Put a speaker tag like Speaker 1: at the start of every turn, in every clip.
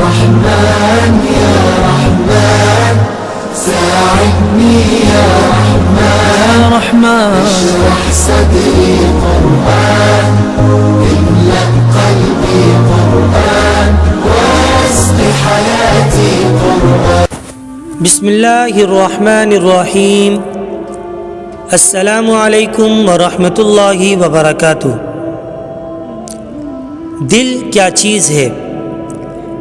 Speaker 1: رحمن يا رحمن ساعدني يا رحمن اشرح صدري قرآن املأ قلبي قرآن واسق حياتي قرآن.
Speaker 2: بسم اللہ الرحمن الرحیم. السلام علیکم ورحمۃ اللہ وبرکاتہ. دل کیا چیز ہے؟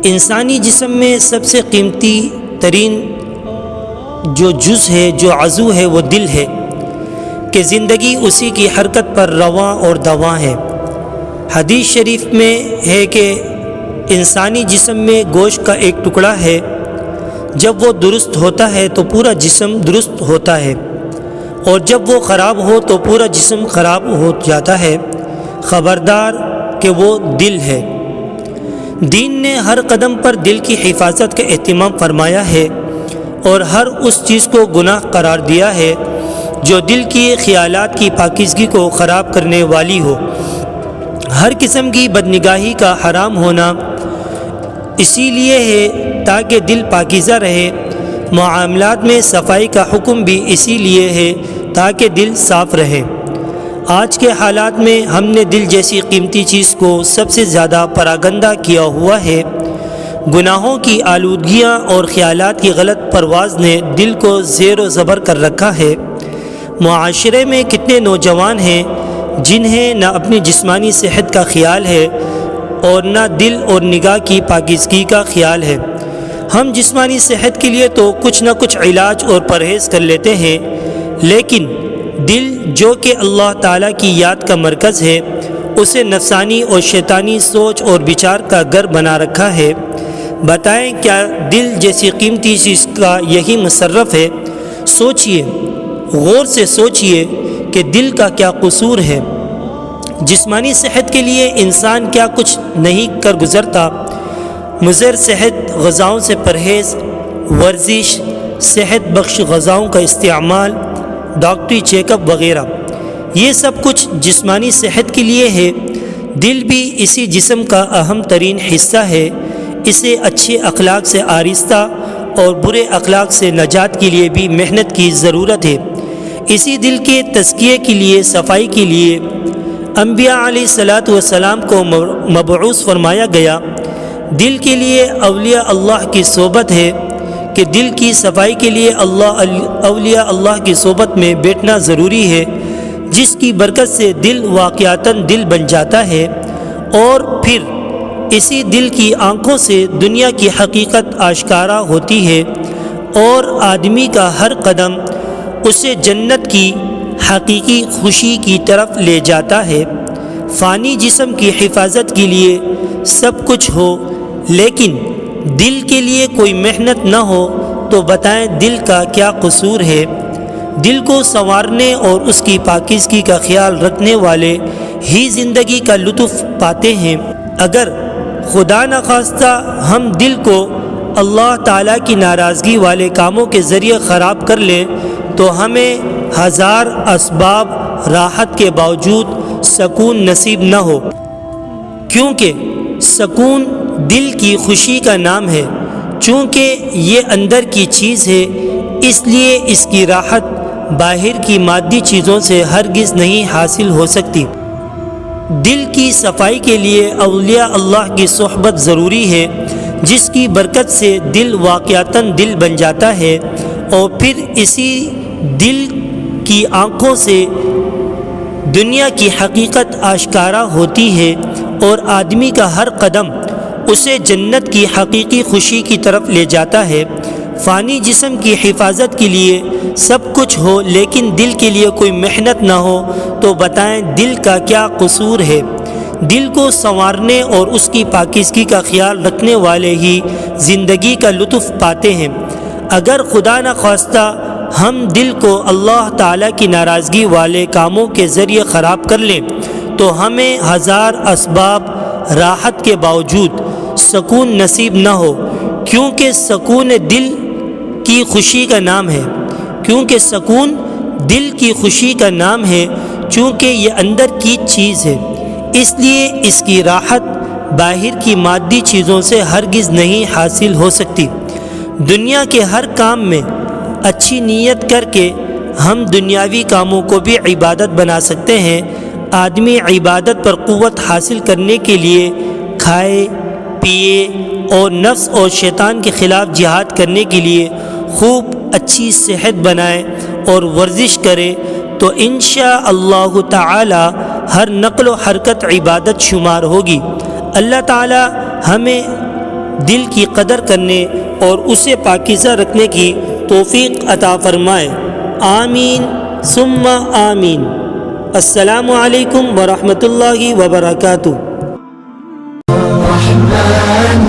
Speaker 2: انسانی جسم میں سب سے قیمتی ترین جو جز ہے، جو عضو ہے، وہ دل ہے کہ زندگی اسی کی حرکت پر رواں اور دواں ہے. حدیث شریف میں ہے کہ انسانی جسم میں گوشت کا ایک ٹکڑا ہے، جب وہ درست ہوتا ہے تو پورا جسم درست ہوتا ہے، اور جب وہ خراب ہو تو پورا جسم خراب ہو جاتا ہے. خبردار کہ وہ دل ہے. دین نے ہر قدم پر دل کی حفاظت کا اہتمام فرمایا ہے اور ہر اس چیز کو گناہ قرار دیا ہے جو دل کی خیالات کی پاکیزگی کو خراب کرنے والی ہو. ہر قسم کی بدنگاہی کا حرام ہونا اسی لیے ہے تاکہ دل پاکیزہ رہے. معاملات میں صفائی کا حکم بھی اسی لیے ہے تاکہ دل صاف رہے. آج کے حالات میں ہم نے دل جیسی قیمتی چیز کو سب سے زیادہ پراگندہ کیا ہوا ہے. گناہوں کی آلودگیاں اور خیالات کی غلط پرواز نے دل کو زیر و زبر کر رکھا ہے. معاشرے میں کتنے نوجوان ہیں جنہیں نہ اپنی جسمانی صحت کا خیال ہے اور نہ دل اور نگاہ کی پاکیزگی کا خیال ہے. ہم جسمانی صحت کے لیے تو کچھ نہ کچھ علاج اور پرہیز کر لیتے ہیں، لیکن دل جو کہ اللہ تعالیٰ کی یاد کا مرکز ہے، اسے نفسانی اور شیطانی سوچ اور بچار کا گھر بنا رکھا ہے. بتائیں کیا دل جیسی قیمتی چیز کا یہی مصرف ہے؟ سوچئے، غور سے سوچئے کہ دل کا کیا قصور ہے. جسمانی صحت کے لیے انسان کیا کچھ نہیں کر گزرتا. مضر صحت غذاؤں سے پرہیز، ورزش، صحت بخش غذاؤں کا استعمال، ڈاکٹری چیک اپ وغیرہ، یہ سب کچھ جسمانی صحت کے لیے ہے. دل بھی اسی جسم کا اہم ترین حصہ ہے. اسے اچھے اخلاق سے آراستہ اور برے اخلاق سے نجات کے لیے بھی محنت کی ضرورت ہے. اسی دل کے تزکیے کے لیے، صفائی کے لیے انبیاء علیہ الصلاۃ والسلام کو مبعوث فرمایا گیا. دل کے لیے اولیاء اللہ کی صحبت ہے کہ دل کی صفائی کے لیے اولیاء اللہ کی صحبت میں بیٹھنا ضروری ہے، جس کی برکت سے دل واقعتاً دل بن جاتا ہے، اور پھر اسی دل کی آنکھوں سے دنیا کی حقیقت آشکارا ہوتی ہے، اور آدمی کا ہر قدم اسے جنت کی حقیقی خوشی کی طرف لے جاتا ہے. فانی جسم کی حفاظت کے لیے سب کچھ ہو، لیکن دل کے لیے کوئی محنت نہ ہو تو بتائیں دل کا کیا قصور ہے. دل کو سنوارنے اور اس کی پاکیزگی کا خیال رکھنے والے ہی زندگی کا لطف پاتے ہیں. اگر خدا نخواستہ ہم دل کو اللہ تعالیٰ کی ناراضگی والے کاموں کے ذریعے خراب کر لیں تو ہمیں ہزار اسباب راحت کے باوجود سکون نصیب نہ ہو، کیونکہ سکون دل کی خوشی کا نام ہے. چونکہ یہ اندر کی چیز ہے، اس لیے اس کی راحت باہر کی مادی چیزوں سے ہرگز نہیں حاصل ہو سکتی. دل کی صفائی کے لیے اولیاء اللہ کی صحبت ضروری ہے، جس کی برکت سے دل واقعتاً دل بن جاتا ہے، اور پھر اسی دل کی آنکھوں سے دنیا کی حقیقت آشکارا ہوتی ہے، اور آدمی کا ہر قدم اسے جنت کی حقیقی خوشی کی طرف لے جاتا ہے. فانی جسم کی حفاظت کے لیے سب کچھ ہو، لیکن دل کے لیے کوئی محنت نہ ہو تو بتائیں دل کا کیا قصور ہے. دل کو سنوارنے اور اس کی پاکیزگی کا خیال رکھنے والے ہی زندگی کا لطف پاتے ہیں. اگر خدا نخواستہ ہم دل کو اللہ تعالیٰ کی ناراضگی والے کاموں کے ذریعے خراب کر لیں تو ہمیں ہزار اسباب راحت کے باوجود سکون نصیب نہ ہو، کیونکہ سکون دل کی خوشی کا نام ہے. چونکہ یہ اندر کی چیز ہے، اس لیے اس کی راحت باہر کی مادی چیزوں سے ہرگز نہیں حاصل ہو سکتی۔ دنیا کے ہر کام میں اچھی نیت کر کے ہم دنیاوی کاموں کو بھی عبادت بنا سکتے ہیں۔ آدمی عبادت پر قوت حاصل کرنے کے لیے کھائے پیے اور نفس اور شیطان کے خلاف جہاد کرنے کے لیے خوب اچھی صحت بنائے اور ورزش کرے تو انشاءاللہ تعالی ہر نقل و حرکت عبادت شمار ہوگی۔ اللہ تعالی ہمیں دل کی قدر کرنے اور اسے پاکیزہ رکھنے کی توفیق عطا فرمائے، آمین ثم آمین۔ السلام علیکم ورحمۃ اللہ وبرکاتہ۔
Speaker 1: الرحمن